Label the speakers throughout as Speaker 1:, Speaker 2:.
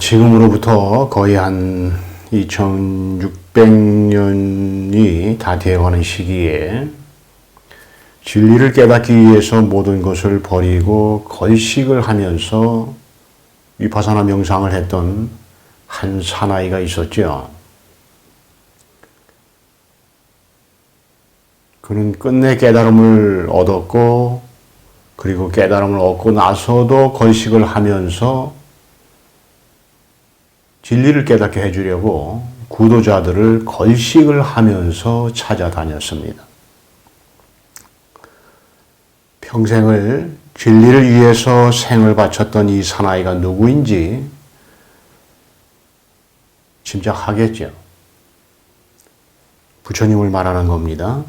Speaker 1: 지금으로부터 거의 한 2600년이 다 되어가는 시기에 진리를 깨닫기 위해서 모든 것을 버리고 걸식을 하면서 위파사나 명상을 했던 한 사나이가 있었죠. 그는 끝내 깨달음을 얻었고, 그리고 깨달음을 얻고 나서도 걸식을 하면서 진리를 깨닫게 해주려고 구도자들을 걸식을 하면서 찾아다녔습니다. 평생을 진리를 위해서 생을 바쳤던 이 사나이가 누구인지 짐작하겠죠. 부처님을 말하는 겁니다.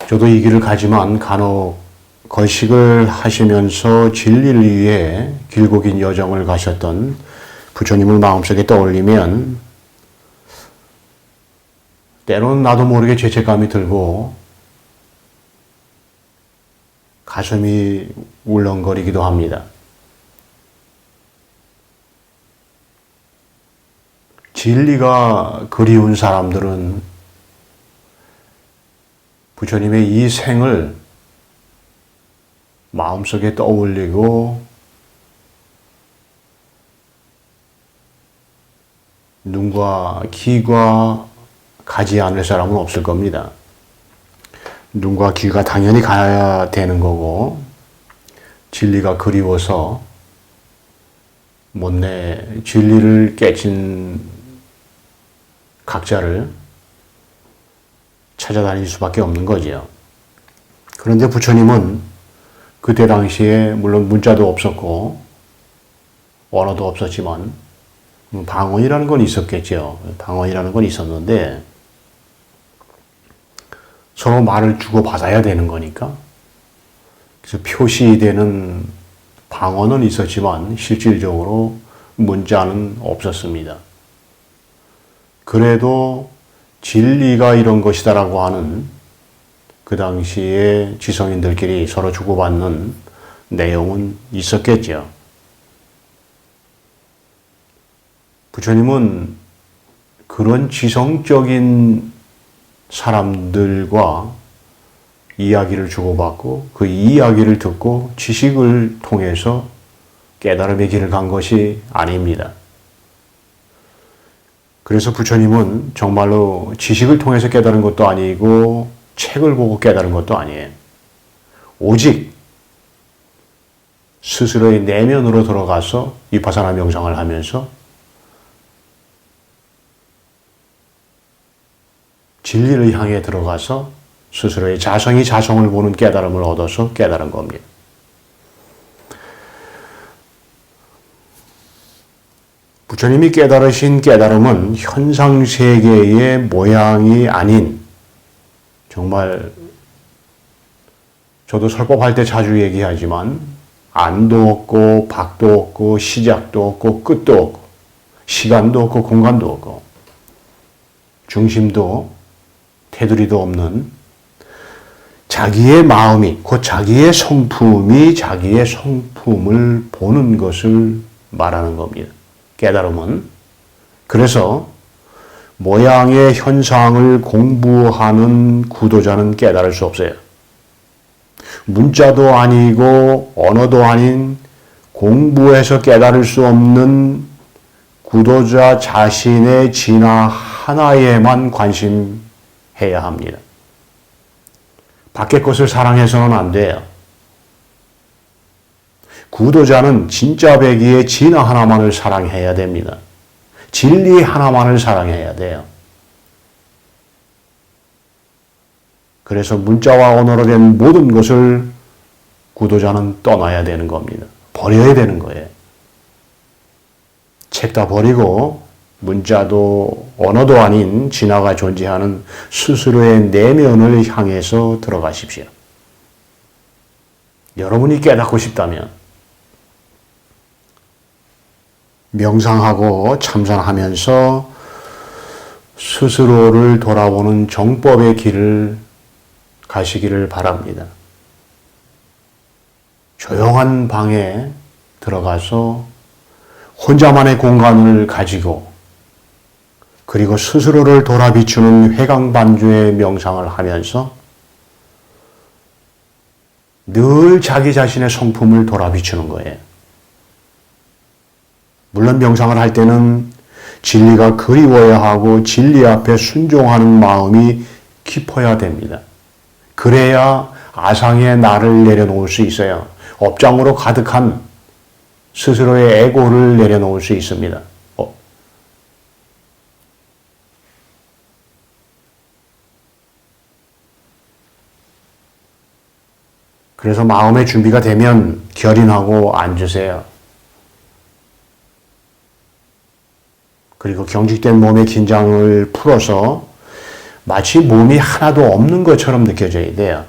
Speaker 1: 저도 이 길을 가지만 간혹 걸식을 하시면서 진리를 위해 길고 긴 여정을 가셨던 부처님을 마음속에 떠올리면 때로는 나도 모르게 죄책감이 들고 가슴이 울렁거리기도 합니다. 진리가 그리운 사람들은 부처님의 이 생을 마음속에 떠올리고 눈과 귀가 가지 않을 사람은 없을 겁니다. 눈과 귀가 당연히 가야 되는 거고, 진리가 그리워서 못내 진리를 깨친 각자를 찾아다닐 수밖에 없는 거지요. 그런데 부처님은 그때 당시에 물론 문자도 없었고 언어도 없었지만 방언이라는 건 있었겠죠. 방언이라는 건 있었는데 서로 말을 주고받아야 되는 거니까. 그래서 표시되는 방언은 있었지만 실질적으로 문자는 없었습니다. 그래도 진리가 이런 것이다라고 하는 그 당시에 지성인들끼리 서로 주고받는 내용은 있었겠죠. 부처님은 그런 지성적인 사람들과 이야기를 주고받고 그 이야기를 듣고 지식을 통해서 깨달음의 길을 간 것이 아닙니다. 그래서 부처님은 정말로 지식을 통해서 깨달은 것도 아니고 책을 보고 깨달은 것도 아니에요. 오직 스스로의 내면으로 들어가서 위파사나 명상을 하면서 진리를 향해 들어가서 스스로의 자성이 자성을 보는 깨달음을 얻어서 깨달은 겁니다. 부처님이 깨달으신 깨달음은 현상세계의 모양이 아닌, 정말 저도 설법할 때 자주 얘기하지만 안도 없고 밖도 없고 시작도 없고 끝도 없고 시간도 없고 공간도 없고 중심도 테두리도 없는 자기의 마음이 곧 자기의 성품이 자기의 성품을 보는 것을 말하는 겁니다. 깨달음은. 그래서 모양의 현상을 공부하는 구도자는 깨달을 수 없어요. 문자도 아니고 언어도 아닌 공부해서 깨달을 수 없는 구도자 자신의 진화 하나에만 관심해야 합니다. 밖의 것을 사랑해서는 안 돼요. 구도자는 진짜 배기의 진화 하나만을 사랑해야 됩니다. 진리 하나만을 사랑해야 돼요. 그래서 문자와 언어로 된 모든 것을 구도자는 떠나야 되는 겁니다. 버려야 되는 거예요. 책 다 버리고 문자도 언어도 아닌 진화가 존재하는 스스로의 내면을 향해서 들어가십시오. 여러분이 깨닫고 싶다면 명상하고 참선하면서 스스로를 돌아보는 정법의 길을 가시기를 바랍니다. 조용한 방에 들어가서 혼자만의 공간을 가지고 그리고 스스로를 돌아비추는 회광반주의 명상을 하면서 늘 자기 자신의 성품을 돌아비추는 거예요. 물론 명상을 할 때는 진리가 그리워야 하고 진리 앞에 순종하는 마음이 깊어야 됩니다. 그래야 아상의 나를 내려놓을 수 있어요. 업장으로 가득한 스스로의 에고를 내려놓을 수 있습니다. 그래서 마음의 준비가 되면 결인하고 앉으세요. 그리고 경직된 몸의 긴장을 풀어서 마치 몸이 하나도 없는 것처럼 느껴져야 돼요.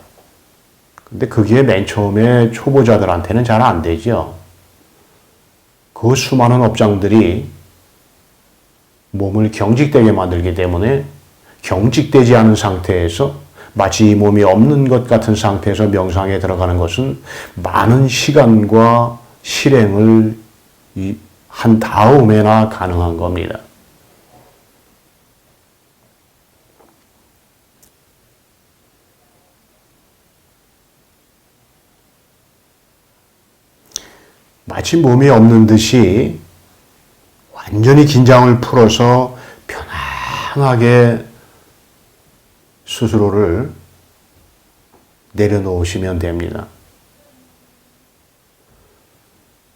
Speaker 1: 근데 그게 맨 처음에 초보자들한테는 잘 안 되죠. 그 수많은 업장들이 몸을 경직되게 만들기 때문에 경직되지 않은 상태에서 마치 이 몸이 없는 것 같은 상태에서 명상에 들어가는 것은 많은 시간과 실행을 한 다음에나 가능한 겁니다. 마치 몸이 없는 듯이 완전히 긴장을 풀어서 편안하게 스스로를 내려놓으시면 됩니다.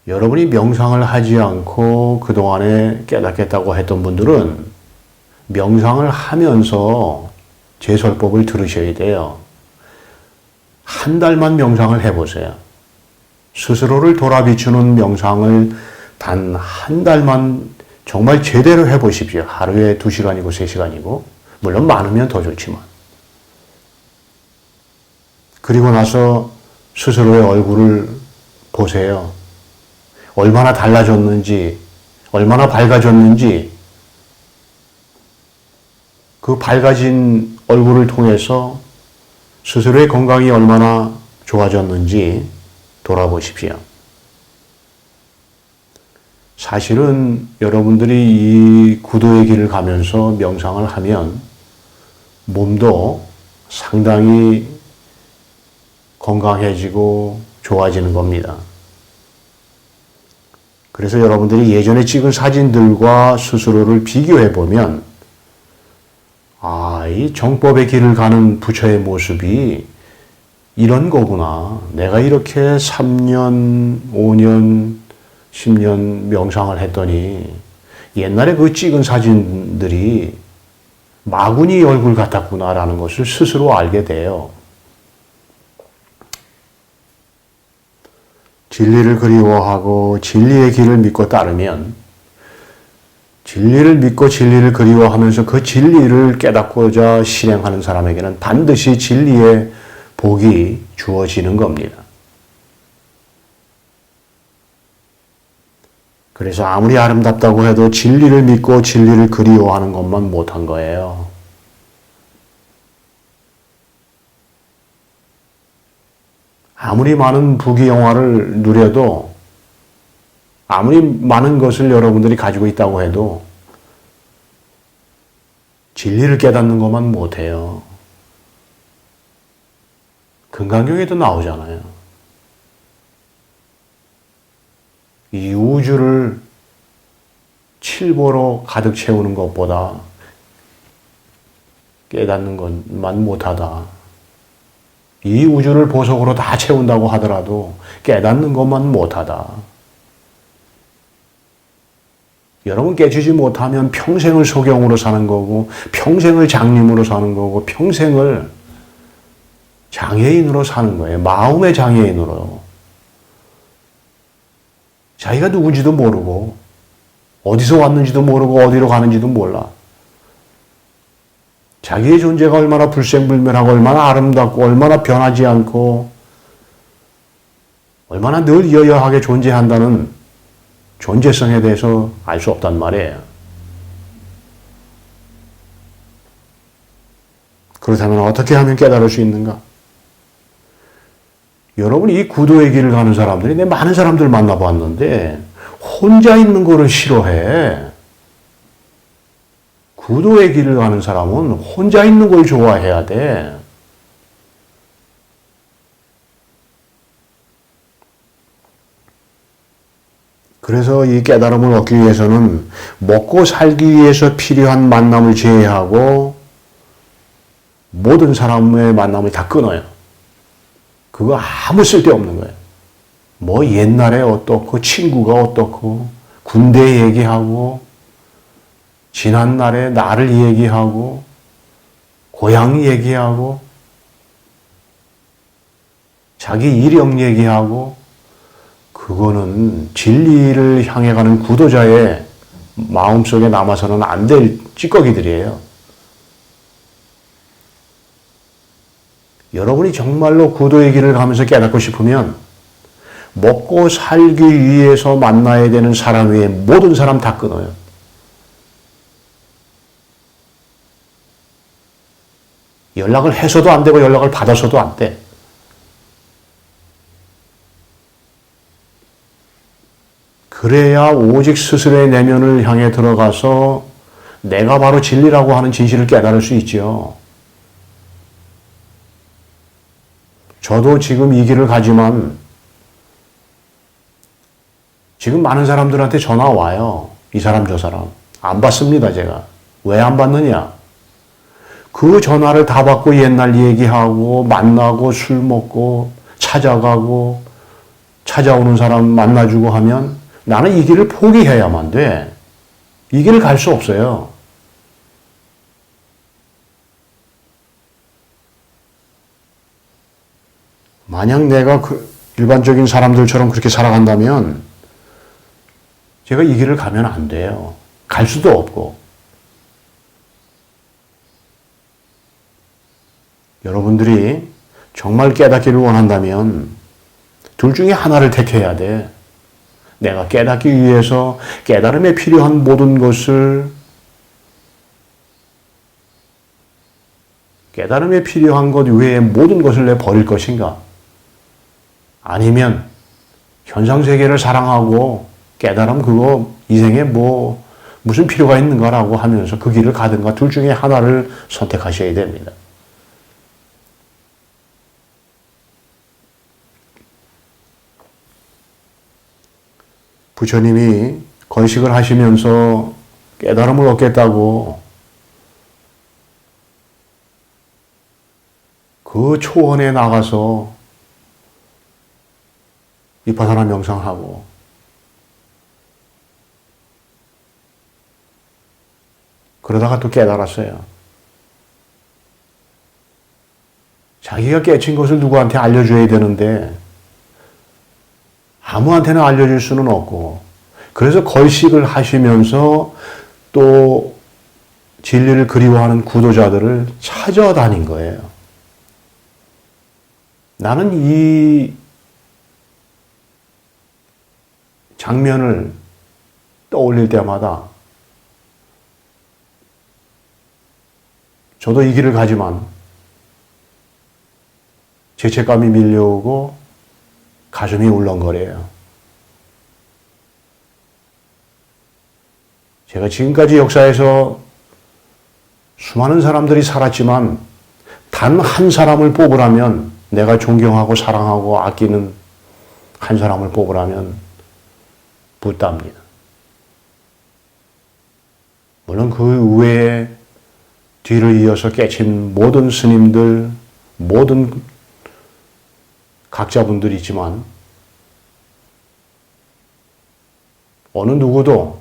Speaker 1: 여러분이 명상을 하지 않고 그동안에 깨닫겠다고 했던 분들은 명상을 하면서 제설법을 들으셔야 돼요. 한 달만 명상을 해보세요. 스스로를 돌아비추는 명상을 단 한 달만 정말 제대로 해보십시오. 하루에 2시간이고 3시간이고 물론 많으면 더 좋지만 그리고 나서 스스로의 얼굴을 보세요. 얼마나 달라졌는지, 얼마나 밝아졌는지 그 밝아진 얼굴을 통해서 스스로의 건강이 얼마나 좋아졌는지 돌아보십시오. 사실은 여러분들이 이 구도의 길을 가면서 명상을 하면 몸도 상당히 건강해지고 좋아지는 겁니다. 그래서 여러분들이 예전에 찍은 사진들과 스스로를 비교해 보면 이 정법의 길을 가는 부처의 모습이 이런 거구나. 내가 이렇게 3년, 5년, 10년 명상을 했더니 옛날에 그 찍은 사진들이 마구니 얼굴 같았구나라는 것을 스스로 알게 돼요. 진리를 그리워하고 진리의 길을 믿고 따르면 진리를 믿고 진리를 그리워하면서 그 진리를 깨닫고자 실행하는 사람에게는 반드시 진리의 복이 주어지는 겁니다. 그래서 아무리 아름답다고 해도 진리를 믿고 진리를 그리워하는 것만 못한 거예요. 아무리 많은 부귀영화를 누려도 아무리 많은 것을 여러분들이 가지고 있다고 해도 진리를 깨닫는 것만 못해요. 금강경에도 나오잖아요. 이 우주를 칠보로 가득 채우는 것보다 깨닫는 것만 못하다. 이 우주를 보석으로 다 채운다고 하더라도 깨닫는 것만 못하다. 여러분 깨치지 못하면 평생을 소경으로 사는 거고 평생을 장님으로 사는 거고 평생을 장애인으로 사는 거예요. 마음의 장애인으로. 자기가 누군지도 모르고 어디서 왔는지도 모르고 어디로 가는지도 몰라. 자기의 존재가 얼마나 불생불멸하고 얼마나 아름답고 얼마나 변하지 않고 얼마나 늘 여여하게 존재한다는 존재성에 대해서 알 수 없단 말이에요. 그렇다면 어떻게 하면 깨달을 수 있는가? 여러분 이 구도의 길을 가는 사람들이 내 많은 사람들 만나봤는데 혼자 있는 거를 싫어해. 구도의 길을 가는 사람은 혼자 있는 걸 좋아해야 돼. 그래서 이 깨달음을 얻기 위해서는 먹고 살기 위해서 필요한 만남을 제외하고 모든 사람의 만남을 다 끊어요. 그거 아무 쓸데없는 거예요. 뭐 옛날에 어떻고 친구가 어떻고 군대 얘기하고 지난날에 나를 얘기하고 고향 얘기하고 자기 이력 얘기하고 그거는 진리를 향해 가는 구도자의 마음속에 남아서는 안 될 찌꺼기들이에요. 여러분이 정말로 구도의 길을 가면서 깨닫고 싶으면 먹고 살기 위해서 만나야 되는 사람 외에 모든 사람 다 끊어요. 연락을 해서도 안 되고 연락을 받아서도 안 돼. 그래야 오직 스스로의 내면을 향해 들어가서 내가 바로 진리라고 하는 진실을 깨달을 수 있죠. 저도 지금 이 길을 가지만 지금 많은 사람들한테 전화 와요. 이 사람 저 사람. 안 받습니다, 제가. 왜 안 받느냐? 그 전화를 다 받고 옛날 얘기하고 만나고 술 먹고 찾아가고 찾아오는 사람 만나주고 하면 나는 이 길을 포기해야만 돼. 이 길을 갈 수 없어요. 만약 내가 일반적인 사람들처럼 그렇게 살아간다면 제가 이 길을 가면 안 돼요. 갈 수도 없고. 여러분들이 정말 깨닫기를 원한다면 둘 중에 하나를 택해야 돼. 내가 깨닫기 위해서 깨달음에 필요한 모든 것을 깨달음에 필요한 것 외에 모든 것을 내 버릴 것인가? 아니면 현상세계를 사랑하고 깨달음 그거 이 생에 뭐 무슨 필요가 있는가라고 하면서 그 길을 가든가 둘 중에 하나를 선택하셔야 됩니다. 부처님이 건식을 하시면서 깨달음을 얻겠다고 그 초원에 나가서 비파사나 명상하고 그러다가 또 깨달았어요. 자기가 깨친 것을 누구한테 알려줘야 되는데 아무한테나 알려줄 수는 없고 그래서 걸식을 하시면서 또 진리를 그리워하는 구도자들을 찾아다닌 거예요. 나는 이 장면을 떠올릴 때마다 저도 이 길을 가지만 죄책감이 밀려오고 가슴이 울렁거려요. 제가 지금까지 역사에서 수많은 사람들이 살았지만 단 한 사람을 뽑으라면 내가 존경하고 사랑하고 아끼는 한 사람을 뽑으라면 붓다입니다. 물론 그 외에 뒤를 이어서 깨친 모든 스님들, 모든 각자분들이 있지만 어느 누구도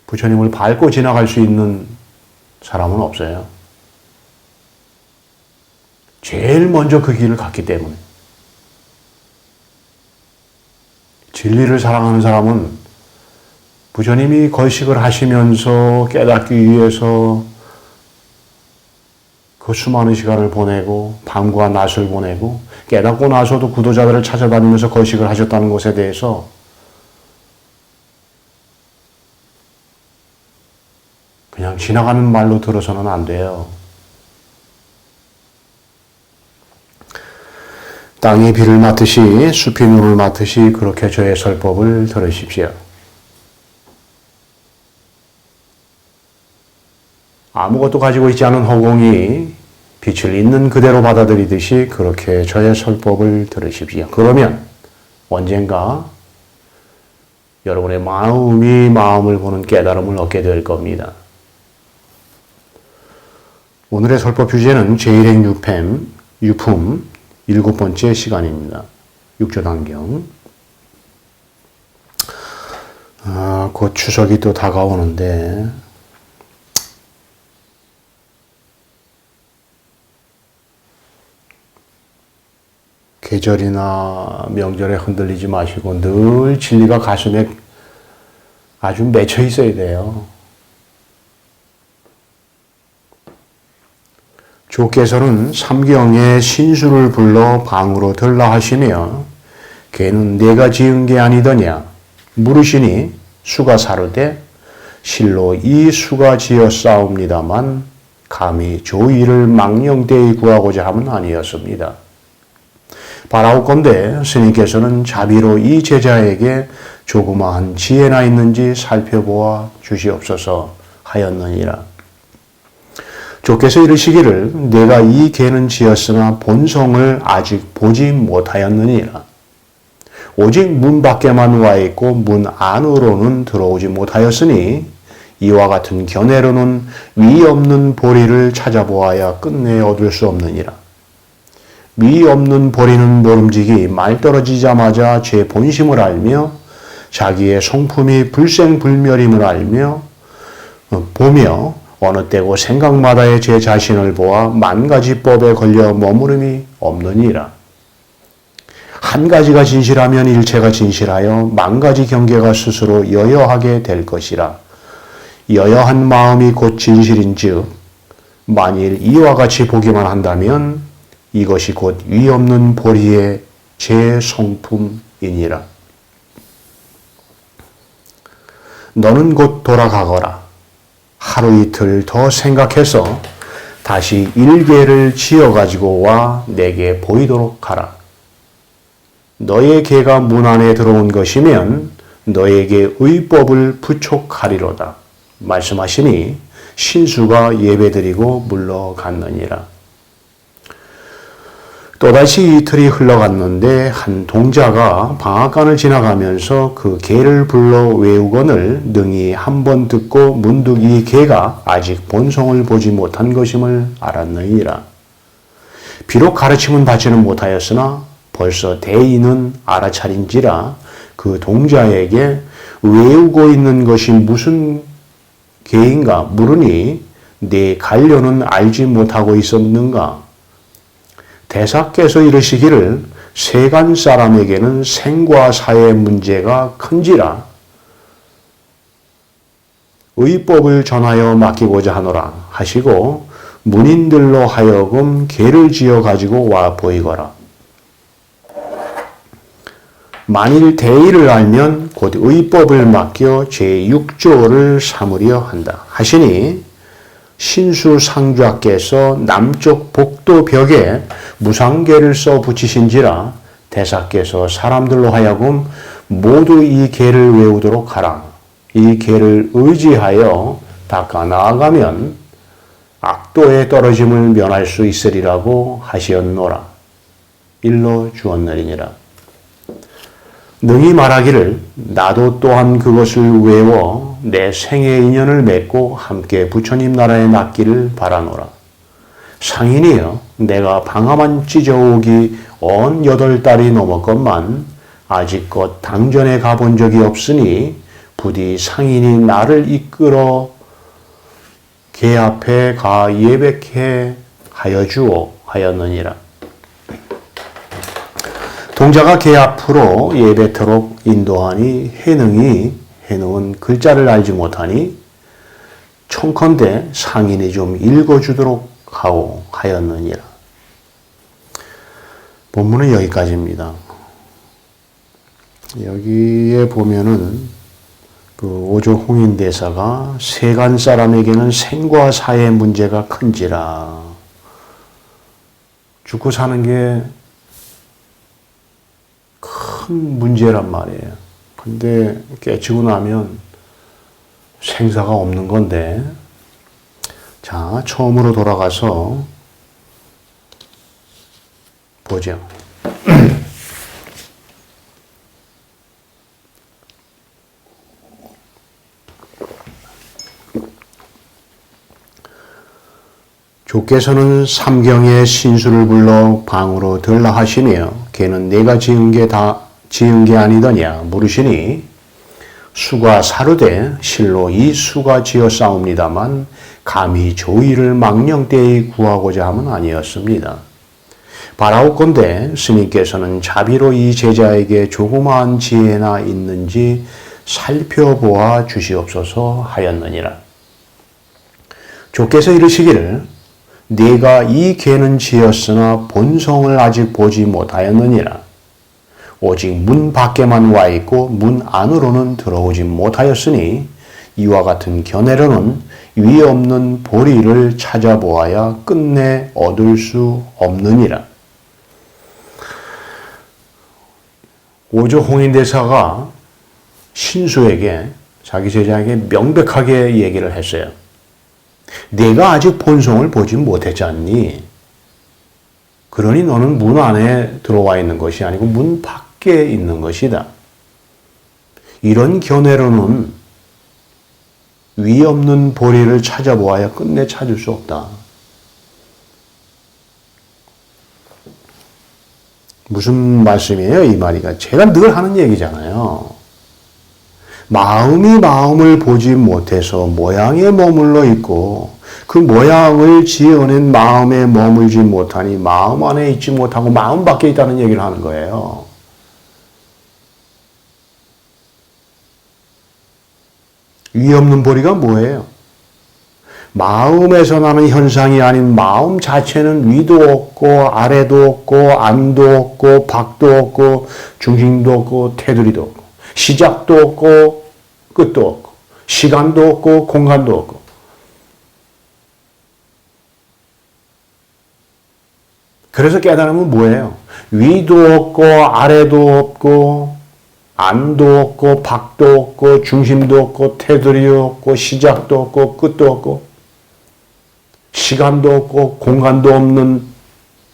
Speaker 1: 부처님을 밟고 지나갈 수 있는 사람은 없어요. 제일 먼저 그 길을 갔기 때문에. 진리를 사랑하는 사람은 부처님이 걸식을 하시면서 깨닫기 위해서 그 수많은 시간을 보내고 밤과 낮을 보내고 깨닫고 나서도 구도자들을 찾아다니면서 걸식을 하셨다는 것에 대해서 그냥 지나가는 말로 들어서는 안 돼요. 땅이 비를 맞듯이 숲이 눈을 맞듯이 그렇게 저의 설법을 들으십시오. 아무것도 가지고 있지 않은 허공이 빛을 있는 그대로 받아들이듯이 그렇게 저의 설법을 들으십시오. 그러면 언젠가 여러분의 마음이 마음을 보는 깨달음을 얻게 될 겁니다. 오늘의 설법 주제는 제1행 유품 7번째 시간입니다. 6조단경. 곧 추석이 또 다가오는데 계절이나 명절에 흔들리지 마시고 늘 진리가 가슴에 아주 맺혀 있어야 돼요. 주께서는 삼경에 신수를 불러 방으로 들라 하시며 걔는 내가 지은 게 아니더냐 물으시니 수가 사르되 실로 이 수가 지었사옵니다만 감히 조의를 망령되이 구하고자 함은 아니었습니다. 바라옵건대 스님께서는 자비로 이 제자에게 조그마한 지혜나 있는지 살펴보아 주시옵소서 하였느니라. 주께서 이르시기를 내가 이 개는 지었으나 본성을 아직 보지 못하였느니라. 오직 문 밖에만 와 있고 문 안으로는 들어오지 못하였으니 이와 같은 견해로는 위 없는 보리를 찾아보아야 끝내 얻을 수 없느니라. 위 없는 보리는 모름지기 말 떨어지자마자 제 본심을 알며 자기의 성품이 불생불멸임을 알며 보며 어느 때고 생각마다의 제 자신을 보아 만 가지 법에 걸려 머무름이 없느니라. 한 가지가 진실하면 일체가 진실하여 만 가지 경계가 스스로 여여하게 될 것이라. 여여한 마음이 곧 진실인즉 만일 이와 같이 보기만 한다면 이것이 곧 위 없는 보리의 제 성품이니라. 너는 곧 돌아가거라. 하루 이틀 더 생각해서 다시 일궤를 지어가지고 와 내게 보이도록 하라. 너의 개가 문 안에 들어온 것이면 너에게 의법을 부촉하리로다. 말씀하시니 신수가 예배드리고 물러갔느니라. 또다시 이틀이 흘러갔는데 한 동자가 방앗간을 지나가면서 그 개를 불러 외우거늘 능히 한 번 듣고 문득 이 개가 아직 본성을 보지 못한 것임을 알았느니라. 비록 가르침은 받지는 못하였으나 벌써 대인은 알아차린지라 그 동자에게 외우고 있는 것이 무슨 개인가 물으니 네 관료는 알지 못하고 있었는가? 대사께서 이르시기를 세간 사람에게는 생과 사의 문제가 큰지라 의법을 전하여 맡기고자 하노라 하시고 문인들로 하여금 개를 지어 가지고 와 보이거라. 만일 대의를 알면 곧 의법을 맡겨 제6조를 삼으려 한다 하시니 신수 상좌께서 남쪽 복도 벽에 무상계를 써 붙이신지라 대사께서 사람들로 하여금 모두 이 계를 외우도록 하라. 이 계를 의지하여 닦아 나아가면 악도에 떨어짐을 면할 수 있으리라고 하시었노라. 일러 주었느니라. 능히 말하기를 나도 또한 그것을 외워 내 생의 인연을 맺고 함께 부처님 나라에 낫기를 바라노라. 상인이여 내가 방아만 찢어오기 언 8달이 넘었건만 아직껏 당전에 가본 적이 없으니 부디 상인이 나를 이끌어 개 앞에 가 예백해 하여 주오 하였느니라. 동자가 개 앞으로 예배토록 인도하니 해능은 글자를 알지 못하니 청컨대 상인이 좀 읽어주도록 하오 하였느니라. 본문은 여기까지입니다. 여기에 보면은 그 오조 홍인대사가 세간 사람에게는 생과 사의 문제가 큰지라 죽고 사는 게 큰 문제란 말이에요. 근데 깨치고 나면 생사가 없는 건데, 자, 처음으로 돌아가서 보죠. 주께서는 삼경에 신수를 불러 방으로 들라 하시며 걔는 내가 지은 게 아니더냐 물으시니 수가 사르되 실로 이 수가 지었사옵니다만 감히 조의를 망령되이 구하고자 함은 아니었습니다. 바라옵건대 스님께서는 자비로 이 제자에게 조그마한 지혜나 있는지 살펴보아 주시옵소서 하였느니라. 주께서 이르시기를 네가 이 개는 지었으나 본성을 아직 보지 못하였느니라. 오직 문 밖에만 와 있고 문 안으로는 들어오지 못하였으니 이와 같은 견해로는 위 없는 보리를 찾아보아야 끝내 얻을 수 없느니라. 오조 홍인대사가 신수에게 자기 제자에게 명백하게 얘기를 했어요. 내가 아직 본성을 보지 못했지 않니? 그러니 너는 문 안에 들어와 있는 것이 아니고 문 밖에 있는 것이다. 이런 견해로는 위 없는 보리를 찾아보아야 끝내 찾을 수 없다. 무슨 말씀이에요? 이 말이가. 제가 늘 하는 얘기잖아요. 마음이 마음을 보지 못해서 모양에 머물러 있고 그 모양을 지어낸 마음에 머물지 못하니 마음 안에 있지 못하고 마음 밖에 있다는 얘기를 하는 거예요. 위 없는 보리가 뭐예요? 마음에서 나는 현상이 아닌 마음 자체는 위도 없고 아래도 없고 안도 없고 밖도 없고 중심도 없고 테두리도 없고 시작도 없고 끝도 없고 시간도 없고 공간도 없고 그래서 깨달으면 뭐예요? 위도 없고 아래도 없고 안도 없고 밖도 없고 중심도 없고 테두리도 없고 시작도 없고 끝도 없고 시간도 없고 공간도 없는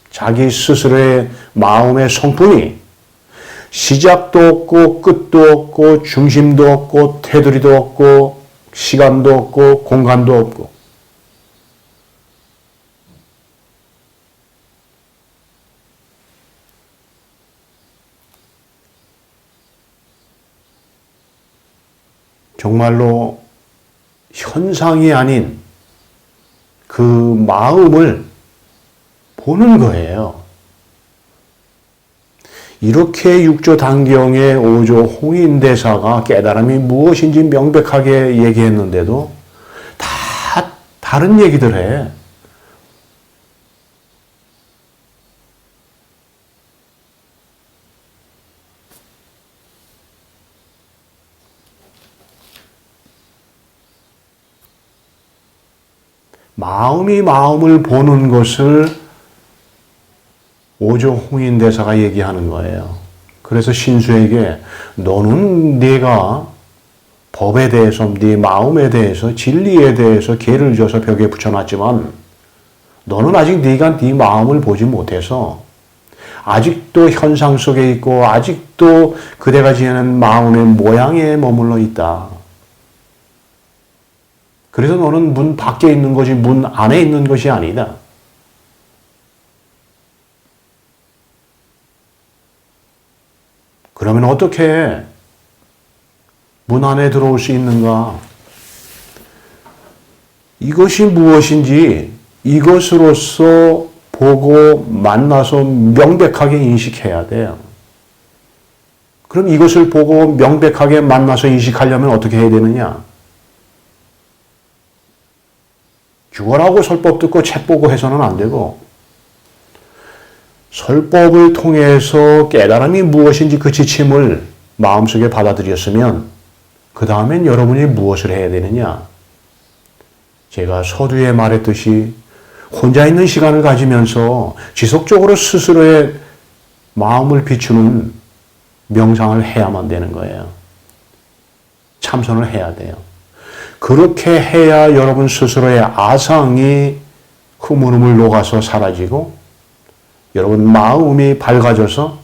Speaker 1: 자기 스스로의 마음의 성품이 시작도 없고 끝도 없고 중심도 없고 테두리도 없고 시간도 없고 공간도 없고 정말로 현상이 아닌 그 마음을 보는 거예요. 이렇게 육조 단경의 오조 홍인대사가 깨달음이 무엇인지 명백하게 얘기했는데도 다 다른 얘기들 해. 마음이 마음을 보는 것을 오조 홍인대사가 얘기하는 거예요. 그래서 신수에게 너는 네가 법에 대해서 네 마음에 대해서 진리에 대해서 개를 져서 벽에 붙여놨지만 너는 아직 네가 네 마음을 보지 못해서 아직도 현상 속에 있고 아직도 그대가 지어낸 마음의 모양에 머물러 있다. 그래서 너는 문 밖에 있는 것이 문 안에 있는 것이 아니다. 그러면 어떻게 문 안에 들어올 수 있는가? 이것이 무엇인지 이것으로서 보고 만나서 명백하게 인식해야 돼요. 그럼 이것을 보고 명백하게 만나서 인식하려면 어떻게 해야 되느냐? 죽어라고 설법 듣고 책 보고 해서는 안 되고 설법을 통해서 깨달음이 무엇인지 그 지침을 마음속에 받아들였으면 그 다음엔 여러분이 무엇을 해야 되느냐? 제가 서두에 말했듯이 혼자 있는 시간을 가지면서 지속적으로 스스로의 마음을 비추는 명상을 해야만 되는 거예요. 참선을 해야 돼요. 그렇게 해야 여러분 스스로의 아상이 흐물흐물 녹아서 사라지고 여러분 마음이 밝아져서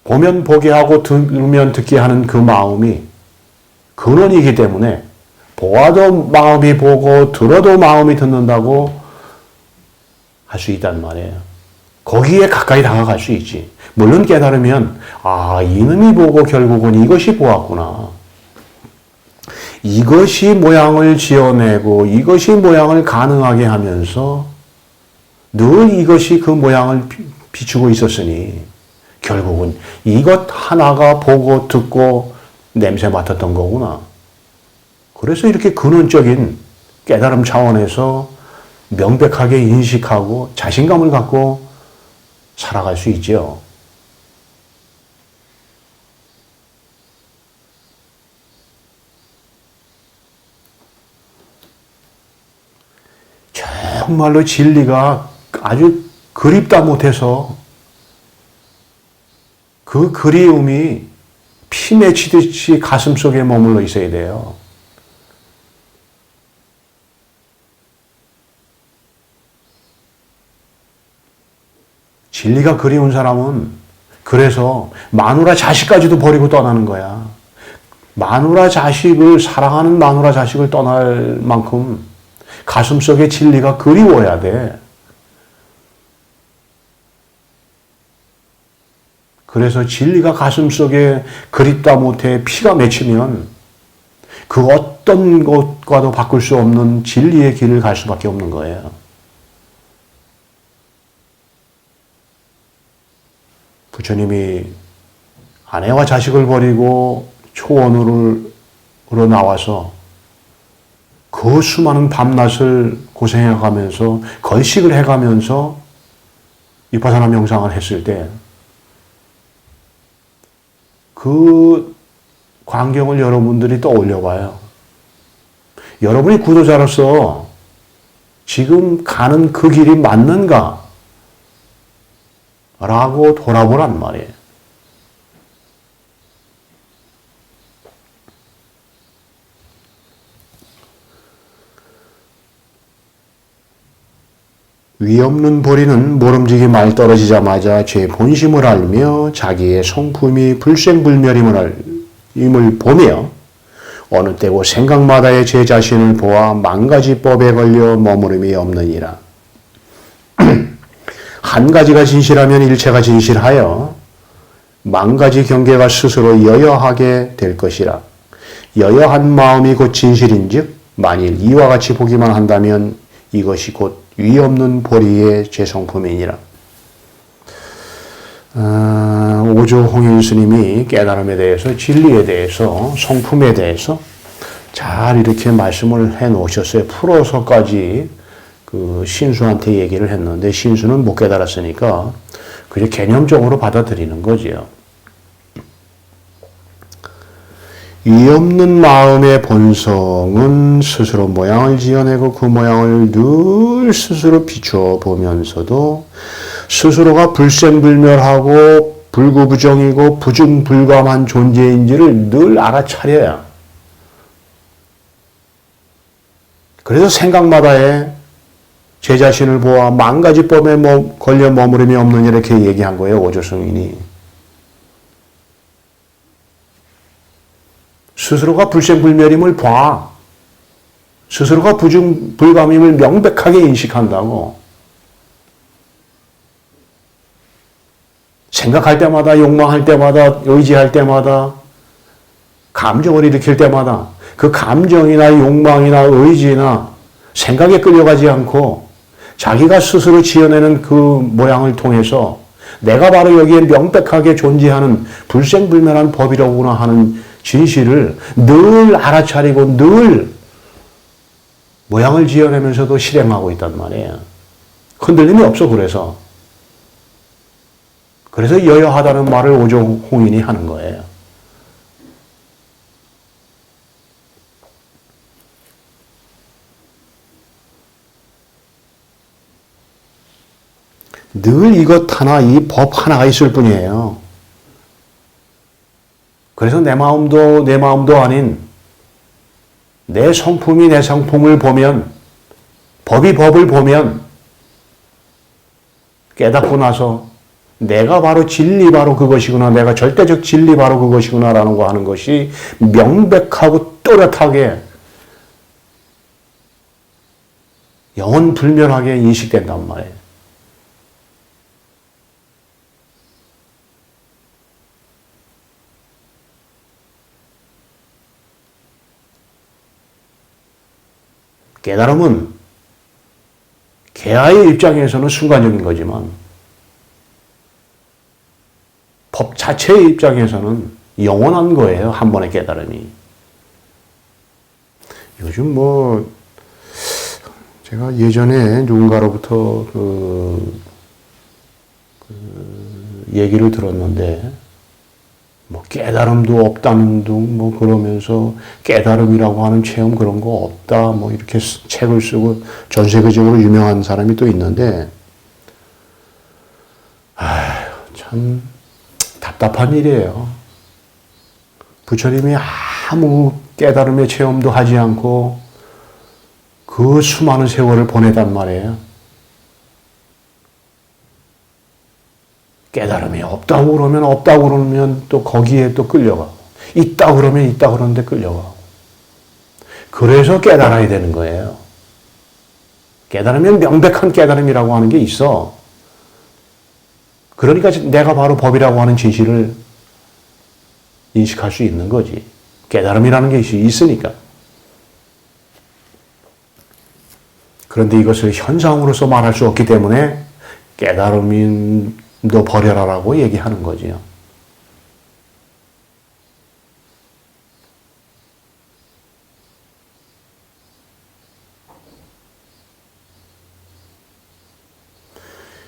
Speaker 1: 보면 보게 하고 들으면 듣게 하는 그 마음이 근원이기 때문에 보아도 마음이 보고 들어도 마음이 듣는다고 할 수 있단 말이에요. 거기에 가까이 다가갈 수 있지. 물론 깨달으면 이놈이 보고 결국은 이것이 보았구나. 이것이 모양을 지어내고 이것이 모양을 가능하게 하면서 늘 이것이 그 모양을 비추고 있었으니 결국은 이것 하나가 보고 듣고 냄새 맡았던 거구나. 그래서 이렇게 근원적인 깨달음 차원에서 명백하게 인식하고 자신감을 갖고 살아갈 수 있죠. 정말로 진리가 아주 그립다 못해서 그 그리움이 피 맺히듯이 가슴속에 머물러 있어야 돼요. 진리가 그리운 사람은 그래서 마누라 자식까지도 버리고 떠나는 거야. 마누라 자식을 사랑하는 마누라 자식을 떠날 만큼 가슴속에 진리가 그리워야 돼. 그래서 진리가 가슴속에 그립다 못해 피가 맺히면 그 어떤 것과도 바꿀 수 없는 진리의 길을 갈 수밖에 없는 거예요. 부처님이 아내와 자식을 버리고 초원으로 나와서 그 수많은 밤낮을 고생해가면서 걸식을 해가면서 위파사나 명상을 했을 때 그 광경을 여러분들이 떠올려 봐요. 여러분이 구도자로서 지금 가는 그 길이 맞는가? 라고 돌아보란 말이에요. 위 없는 보리는 모름지기 말 떨어지자마자 제 본심을 알며 자기의 성품이 불생불멸임을 보며 어느 때고 생각마다의 제 자신을 보아 만가지법에 걸려 머무름이 없느니라. 한 가지가 진실하면 일체가 진실하여 만가지 경계가 스스로 여여하게 될 것이라. 여여한 마음이 곧 진실인즉 만일 이와 같이 보기만 한다면 이것이 곧 위 없는 보리의 제 성품이니라. 오조 홍인 스님이 깨달음에 대해서, 진리에 대해서, 성품에 대해서 잘 이렇게 말씀을 해 놓으셨어요. 풀어서까지 그 신수한테 얘기를 했는데 신수는 못 깨달았으니까 그냥 개념적으로 받아들이는 거지요. 위 없는 마음의 본성은 스스로 모양을 지어내고 그 모양을 늘 스스로 비추어 보면서도 스스로가 불생불멸하고 불구부정이고 부중불감한 존재인지를 늘 알아차려야. 그래서 생각마다에 제 자신을 보아 만가지법에 걸려 머무름이 없는 이렇게 얘기한 거예요. 오조승인이. 스스로가 불생불멸임을 봐. 스스로가 부중불감임을 명백하게 인식한다고. 생각할 때마다, 욕망할 때마다, 의지할 때마다, 감정을 일으킬 때마다 그 감정이나 욕망이나 의지나 생각에 끌려가지 않고 자기가 스스로 지어내는 그 모양을 통해서 내가 바로 여기에 명백하게 존재하는 불생불멸한 법이라고나 하는 진실을 늘 알아차리고 늘 모양을 지어내면서도 실행하고 있단 말이에요. 흔들림이 없어. 그래서 여여하다는 말을 오종홍인이 하는 거예요. 늘 이것 하나, 이 법 하나가 있을 뿐이에요. 그래서 내 마음도 아닌 내 성품이 내 성품을 보면, 법이 법을 보면 깨닫고 나서 내가 바로 진리 바로 그것이구나, 내가 절대적 진리 바로 그것이구나라는 거 하는 것이 명백하고 또렷하게 영원 불멸하게 인식된단 말이에요. 깨달음은 개화의 입장에서는 순간적인 거지만 법 자체의 입장에서는 영원한 거예요. 한 번의 깨달음이. 요즘 제가 예전에 누군가로부터 얘기를 들었는데, 깨달음도 없다는 둥, 그러면서 깨달음이라고 하는 체험 그런 거 없다, 이렇게 책을 쓰고 전 세계적으로 유명한 사람이 또 있는데, 참 답답한 일이에요. 부처님이 아무 깨달음의 체험도 하지 않고 그 수많은 세월을 보내단 말이에요. 깨달음이 없다고 그러면 또 거기에 또 끌려가고, 있다 그러면 있다 그러는데 끌려가고. 그래서 깨달아야 되는 거예요. 깨달으면 명백한 깨달음이라고 하는 게 있어. 그러니까 내가 바로 법이라고 하는 진실을 인식할 수 있는 거지. 깨달음이라는 게 있으니까. 그런데 이것을 현상으로서 말할 수 없기 때문에 깨달음도 버려라라고 얘기하는 거지요.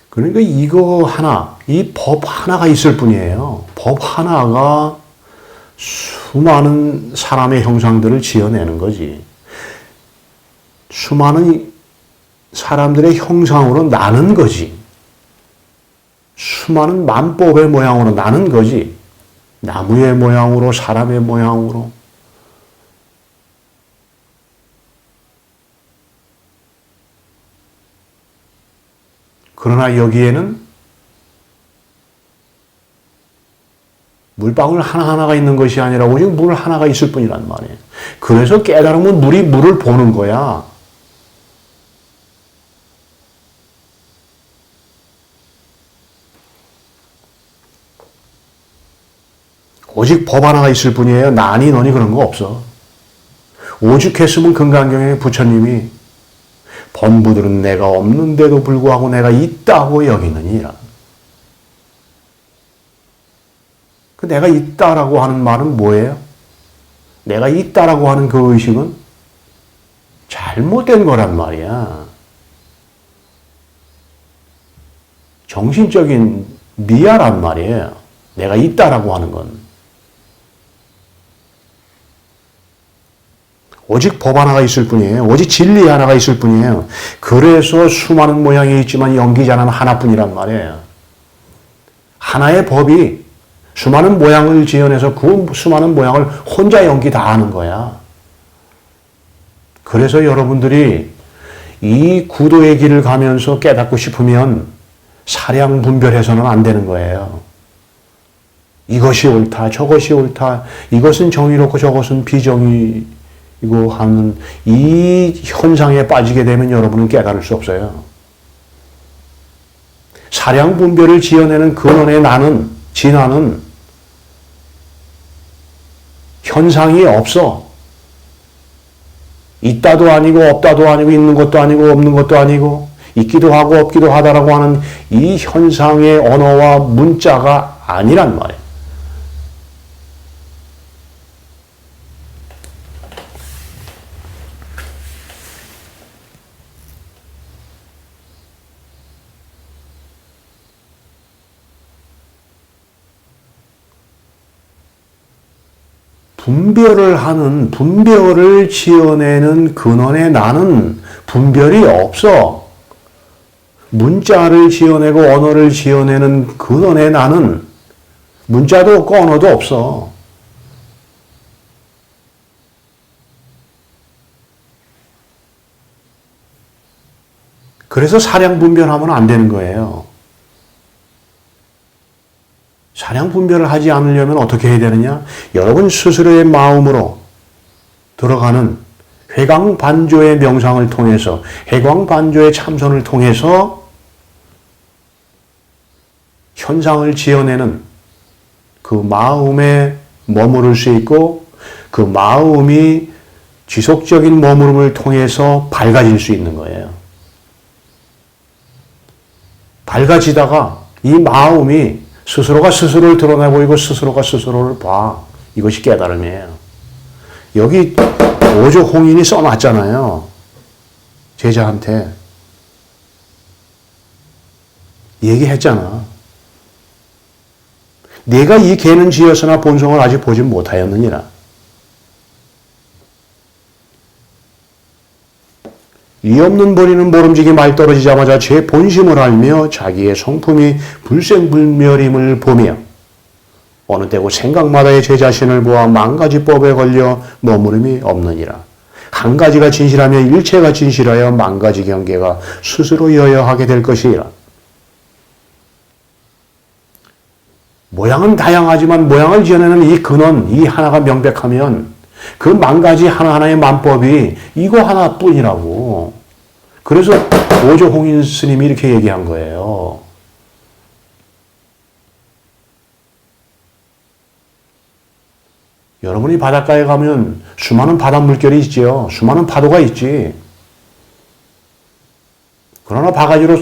Speaker 1: 그러니까 이거 하나, 이 법 하나가 있을 뿐이에요. 법 하나가 수많은 사람의 형상들을 지어내는 거지. 수많은 사람들의 형상으로 나는 거지. 수많은 만법의 모양으로 나는 거지. 나무의 모양으로, 사람의 모양으로. 그러나 여기에는 물방울 하나하나가 있는 것이 아니라 오직 물 하나가 있을 뿐이란 말이에요. 그래서 깨달으면 물이 물을 보는 거야. 오직 법 하나가 있을 뿐이에요. 나니 너니 그런 거 없어. 오죽했으면 금강경에 부처님이 범부들은 내가 없는데도 불구하고 내가 있다고 여기느니라. 그 내가 있다라고 하는 말은 뭐예요? 내가 있다라고 하는 그 의식은 잘못된 거란 말이야. 정신적인 미아란 말이에요. 내가 있다라고 하는 건. 오직 법 하나가 있을 뿐이에요. 오직 진리 하나가 있을 뿐이에요. 그래서 수많은 모양이 있지만 연기자는 하나뿐이란 말이에요. 하나의 법이 수많은 모양을 지어내서 그 수많은 모양을 혼자 연기 다 하는 거야. 그래서 여러분들이 이 구도의 길을 가면서 깨닫고 싶으면 사량 분별해서는 안 되는 거예요. 이것이 옳다, 저것이 옳다, 이것은 정의롭고 저것은 비정의 이거 하는 이 현상에 빠지게 되면 여러분은 깨달을 수 없어요. 사량 분별을 지어내는 근원의 나는, 진화는 현상이 없어. 있다도 아니고 없다도 아니고 있는 것도 아니고 없는 것도 아니고 있기도 하고 없기도 하다라고 하는 이 현상의 언어와 문자가 아니란 말이에요. 분별을 지어내는 근원의 나는 분별이 없어. 문자를 지어내고 언어를 지어내는 근원에 나는 문자도 없고 언어도 없어. 그래서 사량 분별하면 안 되는 거예요. 사량 분별을 하지 않으려면 어떻게 해야 되느냐? 여러분 스스로의 마음으로 들어가는 회광반조의 명상을 통해서, 회광반조의 참선을 통해서 현상을 지어내는 그 마음에 머무를 수 있고, 그 마음이 지속적인 머무름을 통해서 밝아질 수 있는 거예요. 밝아지다가 이 마음이 스스로가 스스로를 드러내 보이고 스스로가 스스로를 봐. 이것이 깨달음이에요. 여기 오조 홍인이 써놨잖아요. 제자한테. 얘기했잖아. 내가 이 개는 지었으나 본성을 아직 보지 못하였느니라. 이 없는 버리는 모름지기 말 떨어지자마자 제 본심을 알며 자기의 성품이 불생불멸임을 보며 어느 때고 생각마다의 제 자신을 보아 만가지법에 걸려 머무름이 없느니라. 한 가지가 진실하며 일체가 진실하여 만가지 경계가 스스로 여여하게 될 것이라. 모양은 다양하지만 모양을 지어내는 이 근원, 이 하나가 명백하면 그 만가지 하나하나의 만법이 이거 하나뿐이라고. 그래서 오조 홍인 스님이 이렇게 얘기한 거예요. 여러분이 바닷가에 가면 수많은 바닷물결이 있지요. 수많은 파도가 있지. 그러나 바가지로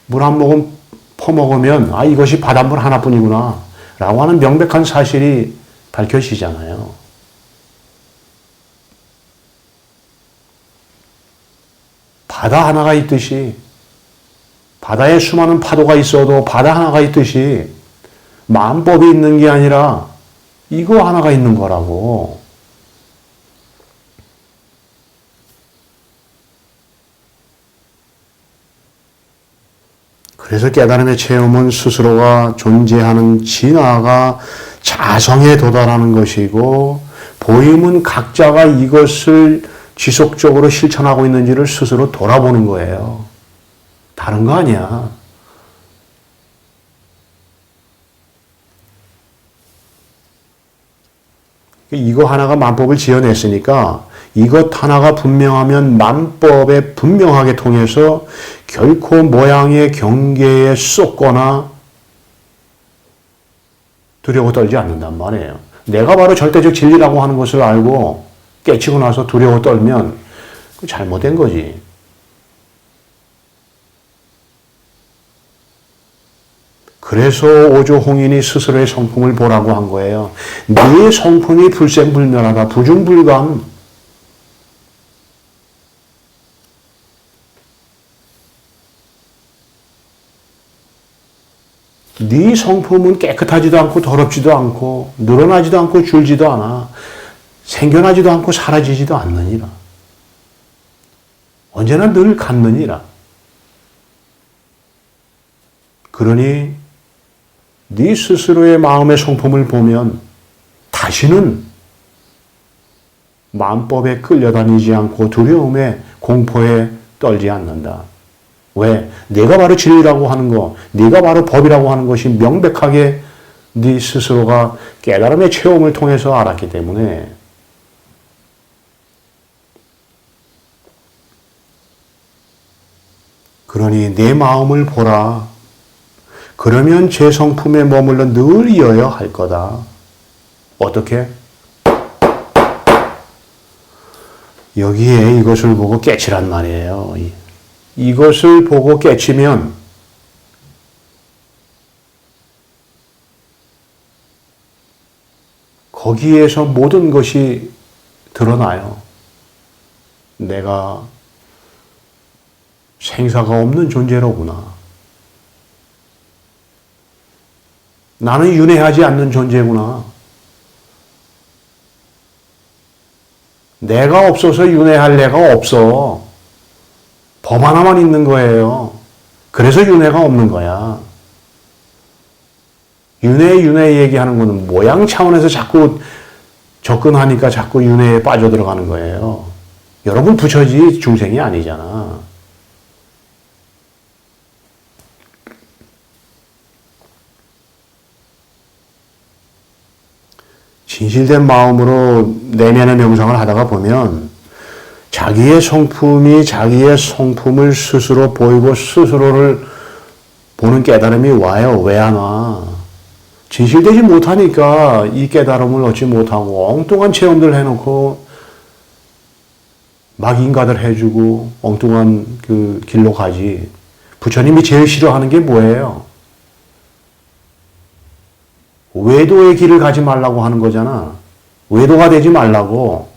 Speaker 1: 물 한 모금 퍼먹으면 아 이것이 바닷물 하나뿐이구나 라고 하는 명백한 사실이 밝혀지잖아요. 바다 하나가 있듯이 바다에 수많은 파도가 있어도 바다 하나가 있듯이 만법이 있는 게 아니라 이거 하나가 있는 거라고. 그래서 깨달음의 체험은 스스로가 존재하는 진화가 자성에 도달하는 것이고, 보임은 각자가 이것을 지속적으로 실천하고 있는지를 스스로 돌아보는 거예요. 다른 거 아니야. 이거 하나가 만법을 지어냈으니까 이것 하나가 분명하면 만법에 분명하게 통해서 결코 모양의 경계에 쏟거나 두려워 떨지 않는단 말이에요. 내가 바로 절대적 진리라고 하는 것을 알고 깨치고 나서 두려워 떨면 잘못된 거지. 그래서 오조 홍인이 스스로의 성품을 보라고 한 거예요. 네 성품이 불생불멸하다, 부중불감. 네 성품은 깨끗하지도 않고 더럽지도 않고 늘어나지도 않고 줄지도 않아. 생겨나지도 않고 사라지지도 않느니라. 언제나 늘 같느니라. 그러니 네 스스로의 마음의 성품을 보면 다시는 만법에 끌려다니지 않고 두려움에 공포에 떨지 않는다. 왜? 내가 바로 진리라고 하는 거, 네가 바로 법이라고 하는 것이 명백하게 네 스스로가 깨달음의 체험을 통해서 알았기 때문에. 그러니 내 마음을 보라. 그러면 제 성품에 머물러 늘 이어야 할 거다. 어떻게? 여기에 이것을 보고 깨치란 말이에요. 이것을 보고 깨치면 거기에서 모든 것이 드러나요. 내가 생사가 없는 존재로구나. 나는 윤회하지 않는 존재구나. 내가 없어서 윤회할 내가 없어. 법 하나만 있는 거예요. 그래서 윤회가 없는 거야. 윤회 얘기하는 거는 모양 차원에서 자꾸 접근하니까 자꾸 윤회에 빠져들어가는 거예요. 여러분 부처지 중생이 아니잖아. 진실된 마음으로 내면의 명상을 하다가 보면 자기의 성품을 스스로 보이고 스스로를 보는 깨달음이 와요. 왜 안 와? 진실되지 못하니까 이 깨달음을 얻지 못하고 엉뚱한 체험들 해놓고 막 인가들 해주고 엉뚱한 그 길로 가지. 부처님이 제일 싫어하는 게 뭐예요? 외도의 길을 가지 말라고 하는 거잖아. 외도가 되지 말라고.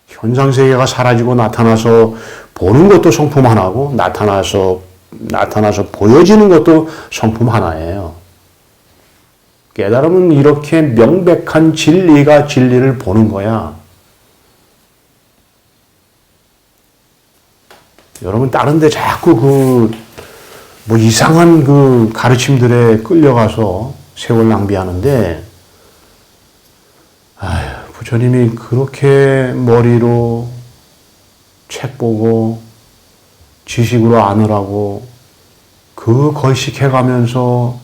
Speaker 1: 현상세계가 사라지고 나타나서 보는 것도 성품 하나고 나타나서 보여지는 것도 성품 하나예요. 깨달음은 이렇게 명백한 진리가 진리를 보는 거야. 여러분 다른 데 자꾸 뭐 이상한 그 가르침들에 끌려가서 세월 낭비하는데 부처님이 그렇게 머리로 책 보고 지식으로 아느라고 그 걸식해가면서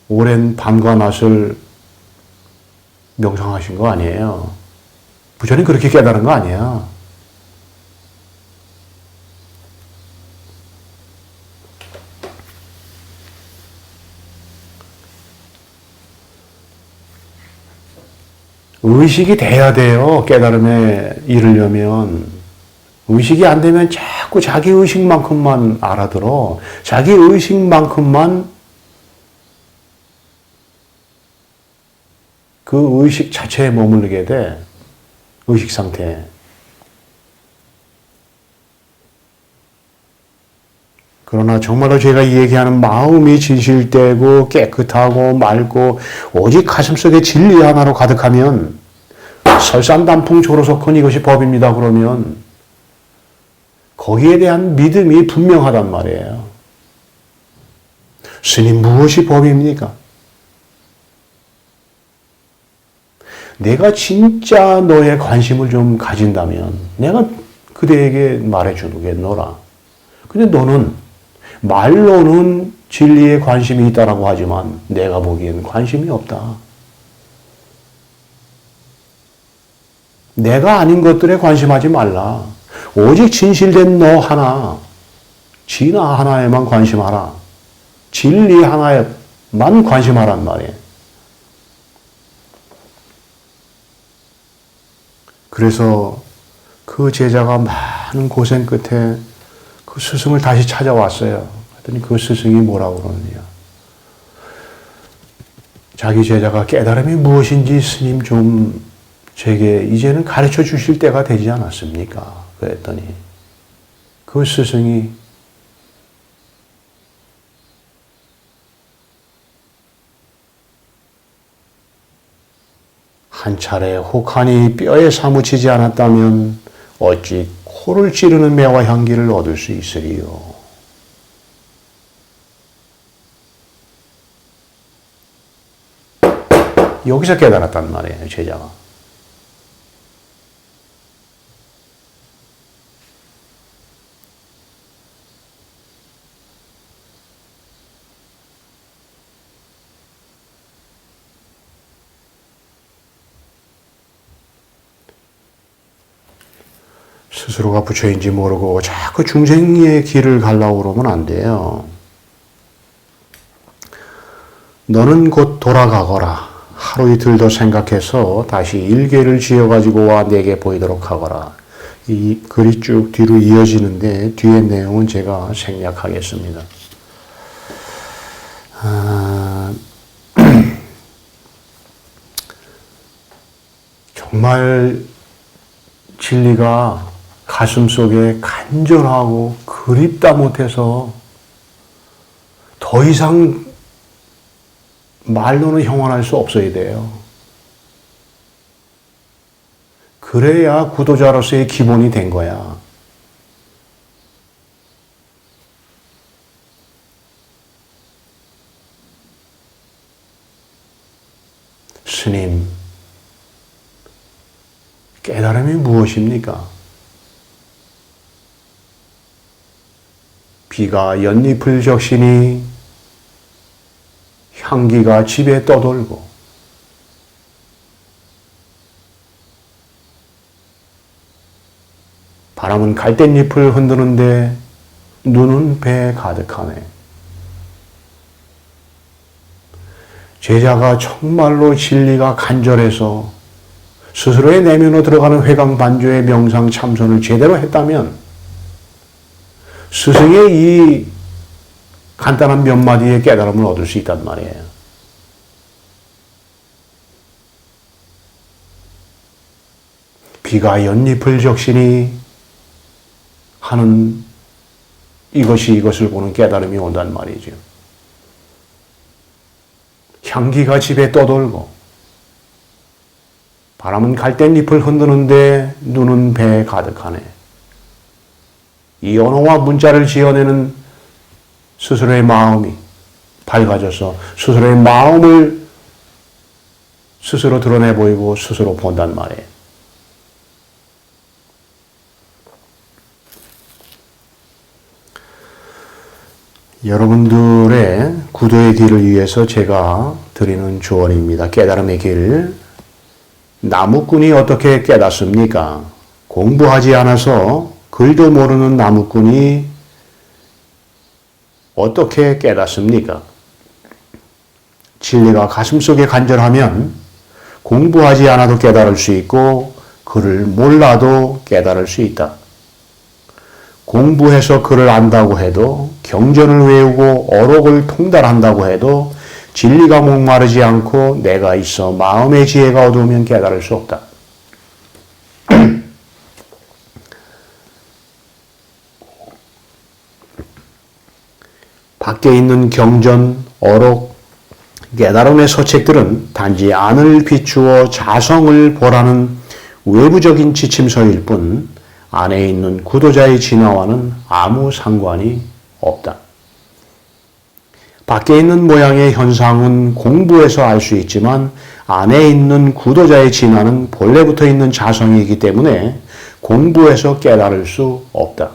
Speaker 1: 오랜 밤과 낮을 명상하신 거 아니에요. 부처님 그렇게 깨달은 거 아니에요. 의식이 돼야 돼요. 깨달음에 이르려면. 의식이 안 되면 자꾸 자기 의식만큼만 알아들어. 자기 의식만큼만 그 의식 자체에 머무르게 돼. 의식 상태에. 그러나 정말로 제가 이 얘기하는 마음이 진실되고 깨끗하고 맑고 오직 가슴속에 진리 하나로 가득하면 설산단풍 조로석훈 이것이 법입니다. 그러면 거기에 대한 믿음이 분명하단 말이에요. 스님 무엇이 법입니까? 내가 진짜 너의 관심을 좀 가진다면 내가 그대에게 말해주겠노라. 근데 너는 말로는 진리에 관심이 있다라고 하지만 내가 보기엔 관심이 없다. 내가 아닌 것들에 관심하지 말라. 오직 진실된 너 하나, 진화 하나에만 관심하라. 진리 하나에만 관심하란 말이에요. 그래서 그 제자가 많은 고생 끝에 그 스승을 다시 찾아왔어요. 그랬더니 그 스승이 뭐라고 그러느냐. 자기 제자가 깨달음이 무엇인지 스님 좀 제게 이제는 가르쳐 주실 때가 되지 않았습니까? 그랬더니 그 스승이 한 차례 혹한이 뼈에 사무치지 않았다면 어찌 코를 찌르는 매와 향기를 얻을 수 있으리요. 여기서 깨달았단 말이에요, 제자가. 스스로가 부처인지 모르고 자꾸 중생의 길을 가려고 그러면 안 돼요. 너는 곧 돌아가거라. 하루 이틀 더 생각해서 다시 일궤를 지어가지고 와 내게 보이도록 하거라. 이 글이 쭉 뒤로 이어지는데 뒤의 내용은 제가 생략하겠습니다. 정말 진리가 가슴속에 간절하고 그립다 못해서 더 이상 말로는 형언할 수 없어야 돼요. 그래야 구도자로서의 기본이 된 거야. 스님, 깨달음이 무엇입니까? 비가 연잎을 적시니 향기가 집에 떠돌고 바람은 갈대잎을 흔드는데 눈은 배에 가득하네. 제자가 정말로 진리가 간절해서 스스로의 내면으로 들어가는 회광반조의 명상 참선을 제대로 했다면 스승의 이 간단한 몇 마디의 깨달음을 얻을 수 있단 말이에요. 비가 연잎을 적시니 하는 이것이 이것을 보는 깨달음이 온단 말이죠. 향기가 집에 떠돌고 바람은 갈대잎을 흔드는데 눈은 배에 가득하네. 이 언어와 문자를 지어내는 스스로의 마음이 밝아져서 스스로의 마음을 스스로 드러내 보이고 스스로 본단 말이에요. 여러분들의 구도의 길을 위해서 제가 드리는 조언입니다. 깨달음의 길. 나무꾼이 어떻게 깨닫습니까? 공부하지 않아서 글도 모르는 나무꾼이 어떻게 깨닫습니까? 진리가 가슴속에 간절하면 공부하지 않아도 깨달을 수 있고 글을 몰라도 깨달을 수 있다. 공부해서 글을 안다고 해도 경전을 외우고 어록을 통달한다고 해도 진리가 목마르지 않고 내가 있어 마음의 지혜가 어두우면 깨달을 수 없다. 밖에 있는 경전, 어록, 깨달음의 서책들은 단지 안을 비추어 자성을 보라는 외부적인 지침서일 뿐 안에 있는 구도자의 진화와는 아무 상관이 없다. 밖에 있는 모양의 현상은 공부해서 알 수 있지만 안에 있는 구도자의 진화는 본래부터 있는 자성이기 때문에 공부해서 깨달을 수 없다.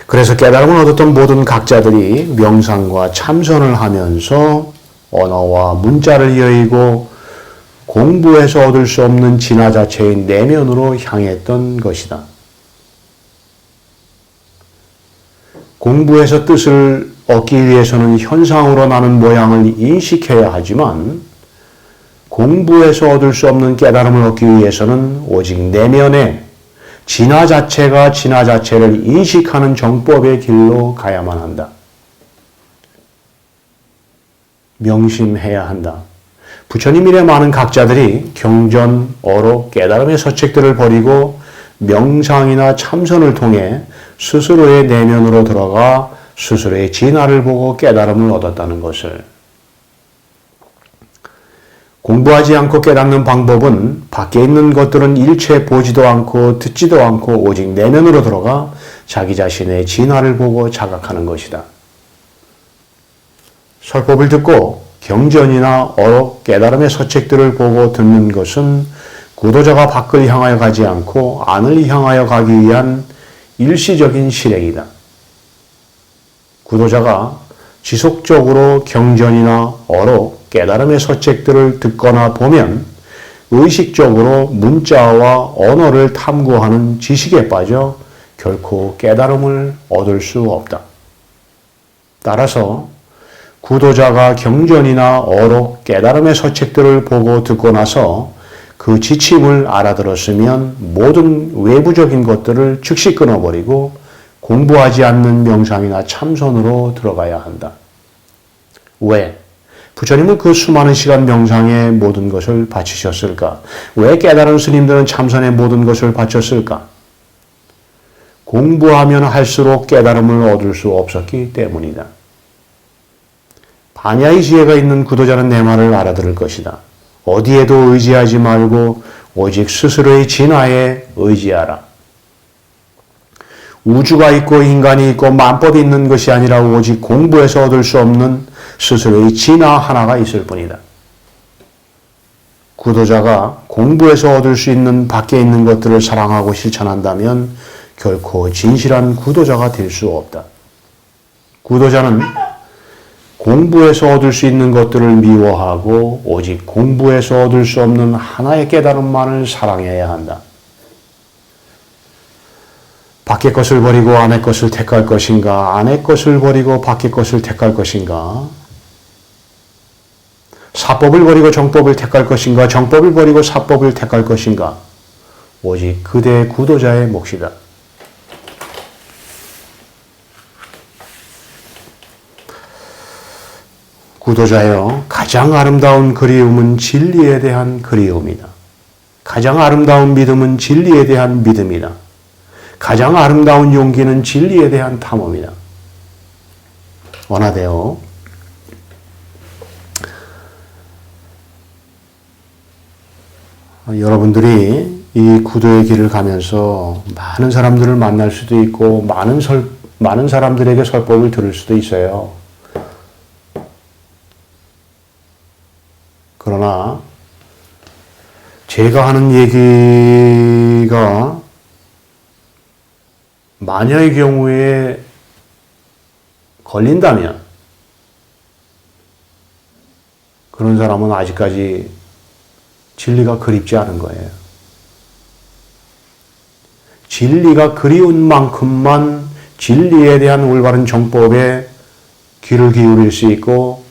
Speaker 1: 그래서 깨달음을 얻었던 모든 각자들이 명상과 참선을 하면서 언어와 문자를 여의고 공부해서 얻을 수 없는 진화 자체의 내면으로 향했던 것이다. 공부해서 뜻을 얻기 위해서는 현상으로 나는 모양을 인식해야 하지만 공부해서 얻을 수 없는 깨달음을 얻기 위해서는 오직 내면에 진화 자체가 진화 자체를 인식하는 정법의 길로 가야만 한다. 명심해야 한다. 부처님 이래 많은 각자들이 경전, 어록, 깨달음의 서책들을 버리고 명상이나 참선을 통해 스스로의 내면으로 들어가 스스로의 진화를 보고 깨달음을 얻었다는 것을. 공부하지 않고 깨닫는 방법은 밖에 있는 것들은 일체 보지도 않고 듣지도 않고 오직 내면으로 들어가 자기 자신의 진화를 보고 자각하는 것이다. 설법을 듣고 경전이나 어록, 깨달음의 서책들을 보고 듣는 것은 구도자가 밖을 향하여 가지 않고 안을 향하여 가기 위한 일시적인 실행이다. 구도자가 지속적으로 경전이나 어록, 깨달음의 서책들을 듣거나 보면 의식적으로 문자와 언어를 탐구하는 지식에 빠져 결코 깨달음을 얻을 수 없다. 따라서 구도자가 경전이나 어록, 깨달음의 서책들을 보고 듣고 나서 그 지침을 알아들었으면 모든 외부적인 것들을 즉시 끊어버리고 공부하지 않는 명상이나 참선으로 들어가야 한다. 왜? 부처님은 그 수많은 시간 명상에 모든 것을 바치셨을까? 왜 깨달은 스님들은 참선에 모든 것을 바쳤을까? 공부하면 할수록 깨달음을 얻을 수 없었기 때문이다. 반야의 지혜가 있는 구도자는 내 말을 알아들을 것이다. 어디에도 의지하지 말고 오직 스스로의 진화에 의지하라. 우주가 있고 인간이 있고 만법이 있는 것이 아니라 오직 공부해서 얻을 수 없는 스스로의 진화 하나가 있을 뿐이다. 구도자가 공부해서 얻을 수 있는 밖에 있는 것들을 사랑하고 실천한다면 결코 진실한 구도자가 될 수 없다. 구도자는 공부해서 얻을 수 있는 것들을 미워하고 오직 공부해서 얻을 수 없는 하나의 깨달음만을 사랑해야 한다. 밖의 것을 버리고 안의 것을 택할 것인가? 안의 것을 버리고 밖의 것을 택할 것인가? 사법을 버리고 정법을 택할 것인가? 정법을 버리고 사법을 택할 것인가? 오직 그대 구도자의 몫이다. 구도자여, 가장 아름다운 그리움은 진리에 대한 그리움이다. 가장 아름다운 믿음은 진리에 대한 믿음이다. 가장 아름다운 용기는 진리에 대한 탐험이다. 원하되어 여러분들이 이 구도의 길을 가면서 많은 사람들을 만날 수도 있고 많은 사람들에게 설법을 들을 수도 있어요. 그러나 제가 하는 얘기가 마녀의 경우에 걸린다면 그런 사람은 아직까지 진리가 그립지 않은 거예요. 진리가 그리운 만큼만 진리에 대한 올바른 정법에 귀를 기울일 수 있고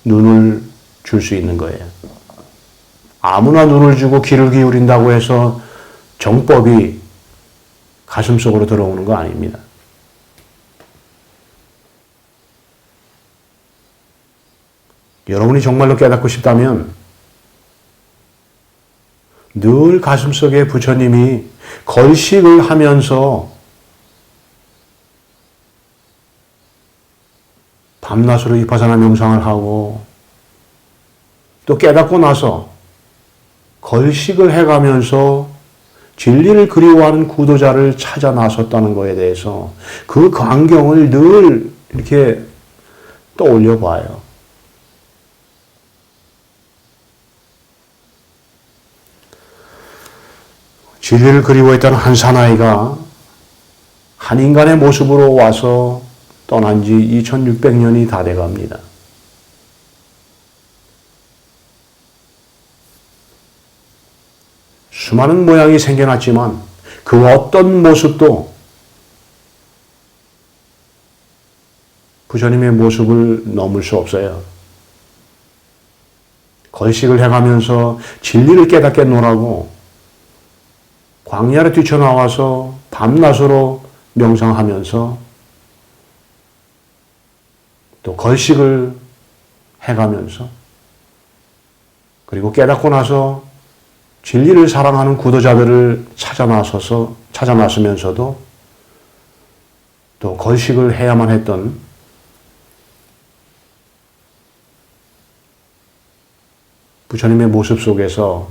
Speaker 1: 눈을 줄 수 있는 거예요. 아무나 눈을 주고 귀를 기울인다고 해서 정법이 가슴속으로 들어오는 거 아닙니다. 여러분이 정말로 깨닫고 싶다면 늘 가슴속에 부처님이 걸식을 하면서 밤낮으로 비파사나 명상을 하고 또 깨닫고 나서 걸식을 해가면서 진리를 그리워하는 구도자를 찾아 나섰다는 것에 대해서 그 광경을 늘 이렇게 떠올려 봐요. 진리를 그리워했던 한 사나이가 한 인간의 모습으로 와서 떠난 지 2600년이 다 돼갑니다. 수많은 모양이 생겨났지만 그 어떤 모습도 부처님의 모습을 넘을 수 없어요. 걸식을 해가면서 진리를 깨닫게 노라고 광야를 뛰쳐나와서 밤낮으로 명상하면서 또 걸식을 해가면서 그리고 깨닫고 나서 진리를 사랑하는 구도자들을 찾아 나서면서도 또 걸식을 해야만 했던 부처님의 모습 속에서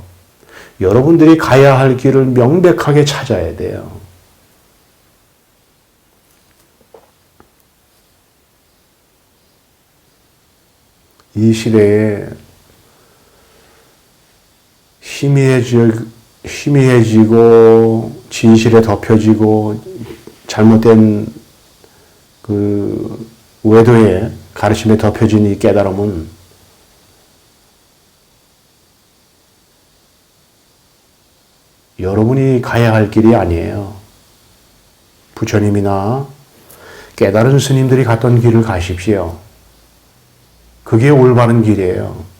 Speaker 1: 여러분들이 가야 할 길을 명백하게 찾아야 돼요. 이 시대에 희미해지고 진실에 덮여지고 잘못된 그 외도의 가르침에 덮여진 이 깨달음은 여러분이 가야 할 길이 아니에요. 부처님이나 깨달은 스님들이 갔던 길을 가십시오. 그게 올바른 길이에요.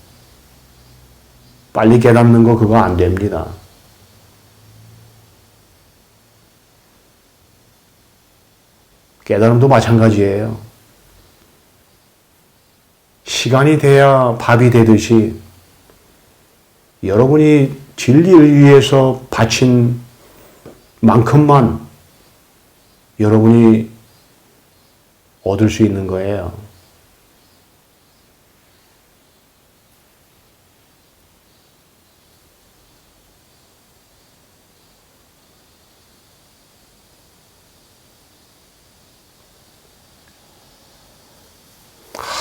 Speaker 1: 빨리 깨닫는 거 그거 안 됩니다. 깨달음도 마찬가지예요. 시간이 돼야 밥이 되듯이 여러분이 진리를 위해서 바친 만큼만 여러분이 얻을 수 있는 거예요.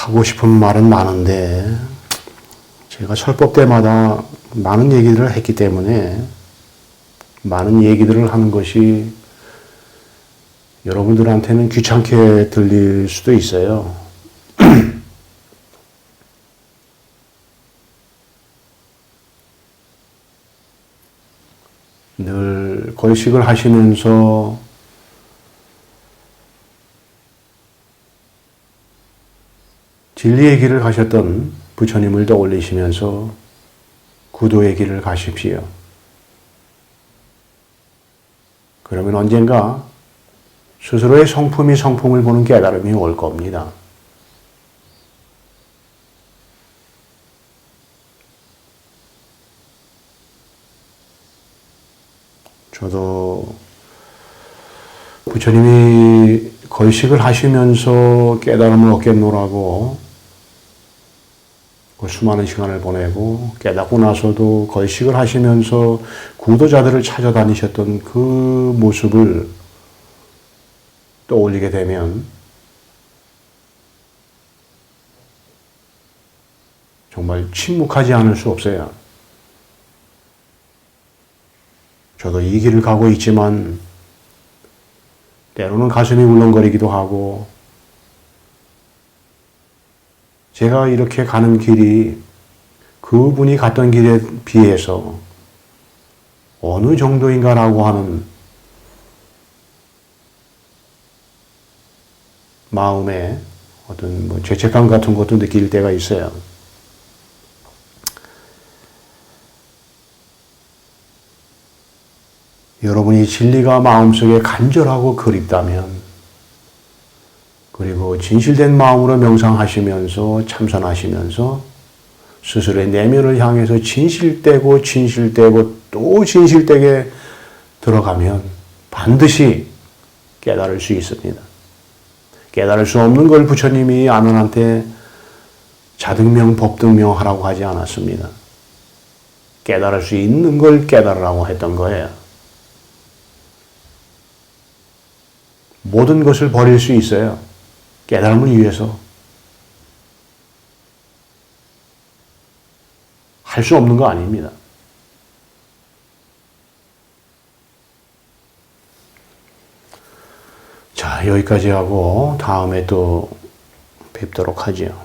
Speaker 1: 하고 싶은 말은 많은데 제가 철법 때마다 많은 얘기들을 했기 때문에 많은 얘기들을 하는 것이 여러분들한테는 귀찮게 들릴 수도 있어요. 늘 걸식을 하시면서 진리의 길을 가셨던 부처님을 떠올리시면서 구도의 길을 가십시오. 그러면 언젠가 스스로의 성품이 성품을 보는 깨달음이 올 겁니다. 저도 부처님이 걸식을 하시면서 깨달음을 얻겠노라고 그 수많은 시간을 보내고 깨닫고 나서도 걸식을 하시면서 구도자들을 찾아다니셨던 그 모습을 떠올리게 되면 정말 침묵하지 않을 수 없어요. 저도 이 길을 가고 있지만 때로는 가슴이 울렁거리기도 하고 제가 이렇게 가는 길이 그분이 갔던 길에 비해서 어느 정도인가라고 하는 마음에 어떤 죄책감 같은 것도 느낄 때가 있어요. 여러분이 진리가 마음속에 간절하고 그립다면 그리고 진실된 마음으로 명상하시면서 참선하시면서 스스로의 내면을 향해서 진실되고 또 진실되게 들어가면 반드시 깨달을 수 있습니다. 깨달을 수 없는 걸 부처님이 아론한테 자등명, 법등명 하라고 하지 않았습니다. 깨달을 수 있는 걸 깨달으라고 했던 거예요. 모든 것을 버릴 수 있어요. 깨달음을 위해서. 할 수 없는 거 아닙니다. 자, 여기까지 하고 다음에 또 뵙도록 하죠.